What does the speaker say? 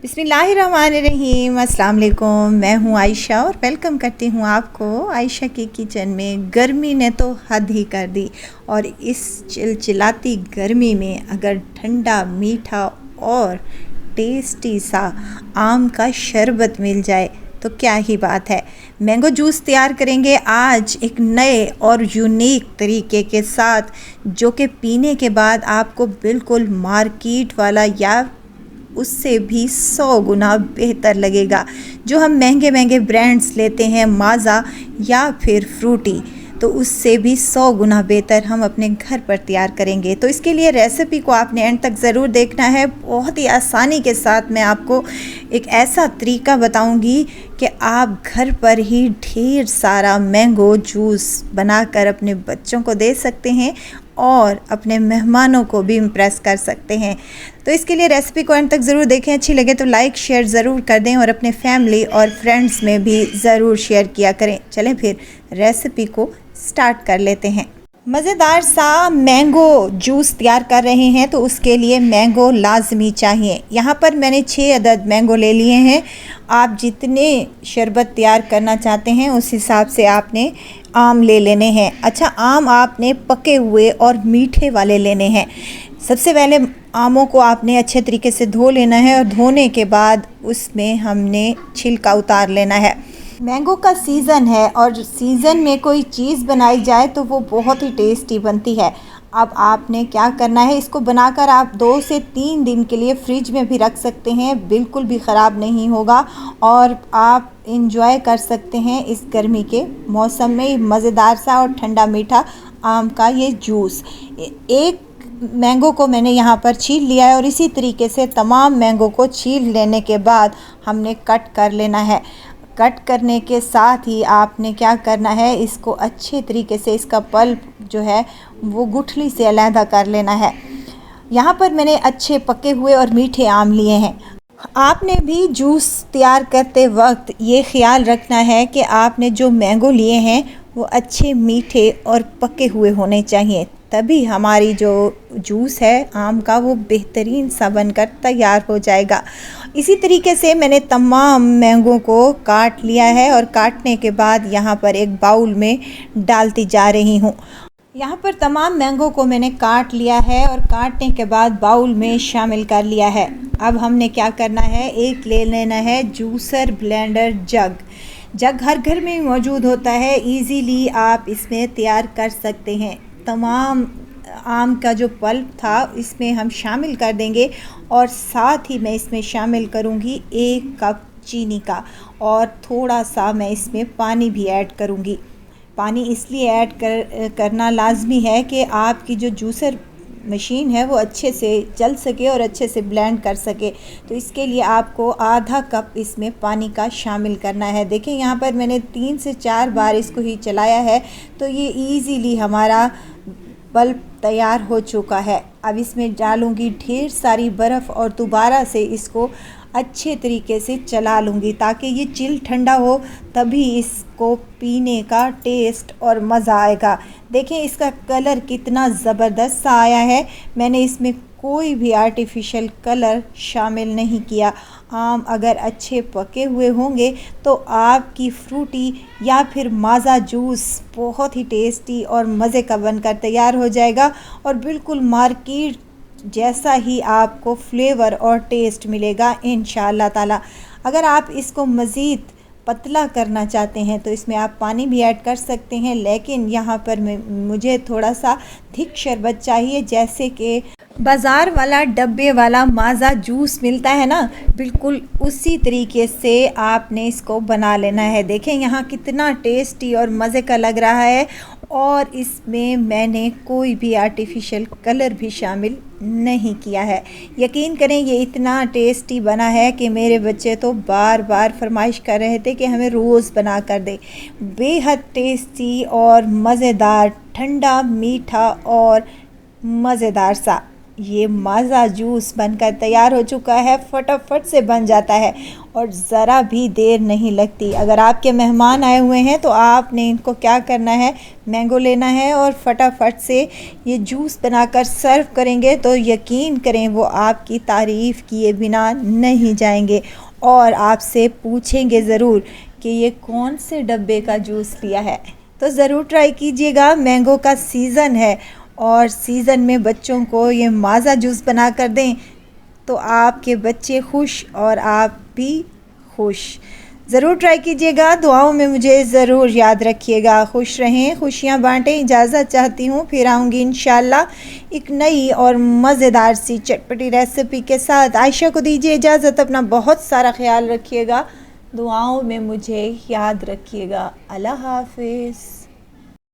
बिस्मिल्लाहिर्रहमानिर्रहीम। अस्सलाम वालेकुम। मैं हूँ आयशा और वेलकम करती हूँ आपको आयशा की किचन में। गर्मी ने तो हद ही कर दी और इस चिलचिलाती गर्मी में अगर ठंडा मीठा और टेस्टी सा आम का शरबत मिल जाए तो क्या ही बात है। मैंगो जूस तैयार करेंगे आज एक नए और यूनिक तरीके के साथ, जो कि पीने के बाद आपको बिल्कुल मार्केट वाला या उससे भी 100 गुना बेहतर लगेगा। जो हम महंगे महंगे ब्रांड्स लेते हैं, माज़ा या फिर फ्रूटी, तो उससे भी 100 गुना बेहतर हम अपने घर पर तैयार करेंगे। तो इसके लिए रेसिपी को आपने एंड तक ज़रूर देखना है। बहुत ही आसानी के साथ मैं आपको एक ऐसा तरीका बताऊंगी कि आप घर पर ही ढेर सारा मैंगो जूस बनाकर अपने बच्चों को दे सकते हैं और अपने मेहमानों को भी इम्प्रेस कर सकते हैं। तो इसके लिए रेसिपी को एंड तक ज़रूर देखें। अच्छी लगे तो लाइक शेयर ज़रूर कर दें और अपने फैमिली और फ्रेंड्स में भी ज़रूर शेयर किया करें। चलें फिर रेसिपी को स्टार्ट कर लेते हैं। मज़ेदार सा मैंगो जूस तैयार कर रहे हैं तो उसके लिए मैंगो लाजमी चाहिए। यहाँ पर मैंने 6 अदद मैंगो ले लिए हैं। आप जितने शरबत तैयार करना चाहते हैं उस हिसाब से आपने आम ले लेने हैं। अच्छा, आम आपने पके हुए और मीठे वाले लेने हैं। सबसे पहले आमों को आपने अच्छे तरीके से धो लेना है और धोने के बाद उसमें हमने छिलका उतार लेना है। मैंगो का सीज़न है और सीज़न में कोई चीज़ बनाई जाए तो वो बहुत ही टेस्टी बनती है। अब आपने क्या करना है, इसको बनाकर आप 2 से 3 दिन के लिए फ्रिज में भी रख सकते हैं, बिल्कुल भी ख़राब नहीं होगा और आप इंजॉय कर सकते हैं इस गर्मी के मौसम में मज़ेदार सा और ठंडा मीठा आम का ये जूस। एक मैंगो को मैंने यहाँ पर छील लिया है और इसी तरीके से तमाम मैंगो को छील लेने के बाद हमने कट कर लेना है। कट करने के साथ ही आपने क्या करना है, इसको अच्छे तरीके से इसका पल्प जो है वो गुठली से अलहदा कर लेना है। यहाँ पर मैंने अच्छे पके हुए और मीठे आम लिए हैं। आपने भी जूस तैयार करते वक्त ये ख्याल रखना है कि आपने जो मैंगो लिए हैं वो अच्छे मीठे और पके हुए होने चाहिए, तभी हमारी जो जूस है आम का वो बेहतरीन सा बनकर तैयार हो जाएगा। इसी तरीके से मैंने तमाम मैंगो को काट लिया है और काटने के बाद यहाँ पर एक बाउल में डालती जा रही हूँ। यहाँ पर तमाम मैंगो को मैंने काट लिया है और काटने के बाद बाउल में शामिल कर लिया है। अब हमने क्या करना है, एक ले लेना है जूसर ब्लेंडर जग हर घर में मौजूद होता है। इजीली आप इसमें तैयार कर सकते हैं। तमाम आम का जो पल्प था इसमें हम शामिल कर देंगे और साथ ही मैं इसमें शामिल करूंगी 1 कप चीनी का और थोड़ा सा मैं इसमें पानी भी ऐड करूंगी। पानी इसलिए ऐड करना लाजमी है कि आपकी जो जूसर मशीन है वो अच्छे से चल सके और अच्छे से ब्लेंड कर सके। तो इसके लिए आपको आधा कप इसमें पानी का शामिल करना है। देखें यहाँ पर मैंने 3 से 4 बार इसको ही चलाया है तो ये इजीली हमारा पल्प तैयार हो चुका है। अब इसमें डालूंगी ढेर सारी बर्फ़ और दोबारा से इसको अच्छे तरीके से चला लूँगी ताकि ये चिल ठंडा हो, तभी इसको पीने का टेस्ट और मज़ा आएगा। देखें इसका कलर कितना ज़बरदस्त सा आया है। मैंने इसमें कोई भी आर्टिफिशियल कलर शामिल नहीं किया। आम अगर अच्छे पके हुए होंगे तो आपकी फ्रूटी या फिर माज़ा जूस बहुत ही टेस्टी और मज़े का बनकर तैयार हो जाएगा और बिल्कुल मार्केट जैसा ही आपको फ्लेवर और टेस्ट मिलेगा इंशाअल्लाह ताला। अगर आप इसको मज़ीद पतला करना चाहते हैं तो इसमें आप पानी भी ऐड कर सकते हैं, लेकिन यहाँ पर मुझे थोड़ा सा थिक शरबत चाहिए, जैसे कि बाज़ार वाला डब्बे वाला माज़ा जूस मिलता है ना, बिल्कुल उसी तरीके से आपने इसको बना लेना है। देखें यहाँ कितना टेस्टी और मज़े का लग रहा है और इसमें मैंने कोई भी आर्टिफिशियल कलर भी शामिल नहीं किया है। यकीन करें ये इतना टेस्टी बना है कि मेरे बच्चे तो बार बार फरमाइश कर रहे थे कि हमें रोज़ बना कर दे। बेहद टेस्टी और मज़ेदार, ठंडा मीठा और मज़ेदार सा। ये माज़ा जूस बनकर तैयार हो चुका है, फटाफट से बन जाता है और ज़रा भी देर नहीं लगती। अगर आपके मेहमान आए हुए हैं तो आपने इनको क्या करना है, मैंगो लेना है और फटाफट से ये जूस बनाकर सर्व करेंगे तो यकीन करें वो आपकी तारीफ़ किए बिना नहीं जाएंगे और आपसे पूछेंगे ज़रूर कि ये कौन से डब्बे का जूस लिया है। तो ज़रूर ट्राई कीजिएगा। मैंगो का सीज़न है और सीज़न में बच्चों को ये माज़ा जूस बना कर दें तो आपके बच्चे खुश और आप भी खुश। ज़रूर ट्राई कीजिएगा। दुआओं में मुझे ज़रूर याद रखिएगा। खुश रहें, खुशियाँ बांटें। इजाज़त चाहती हूँ, फिर आऊँगी इंशाल्लाह एक नई और मज़ेदार सी चटपटी रेसिपी के साथ। आयशा को दीजिए इजाज़त। अपना बहुत सारा ख्याल रखिएगा। दुआओं में मुझे याद रखिएगा। अल्लाह हाफ़िज़।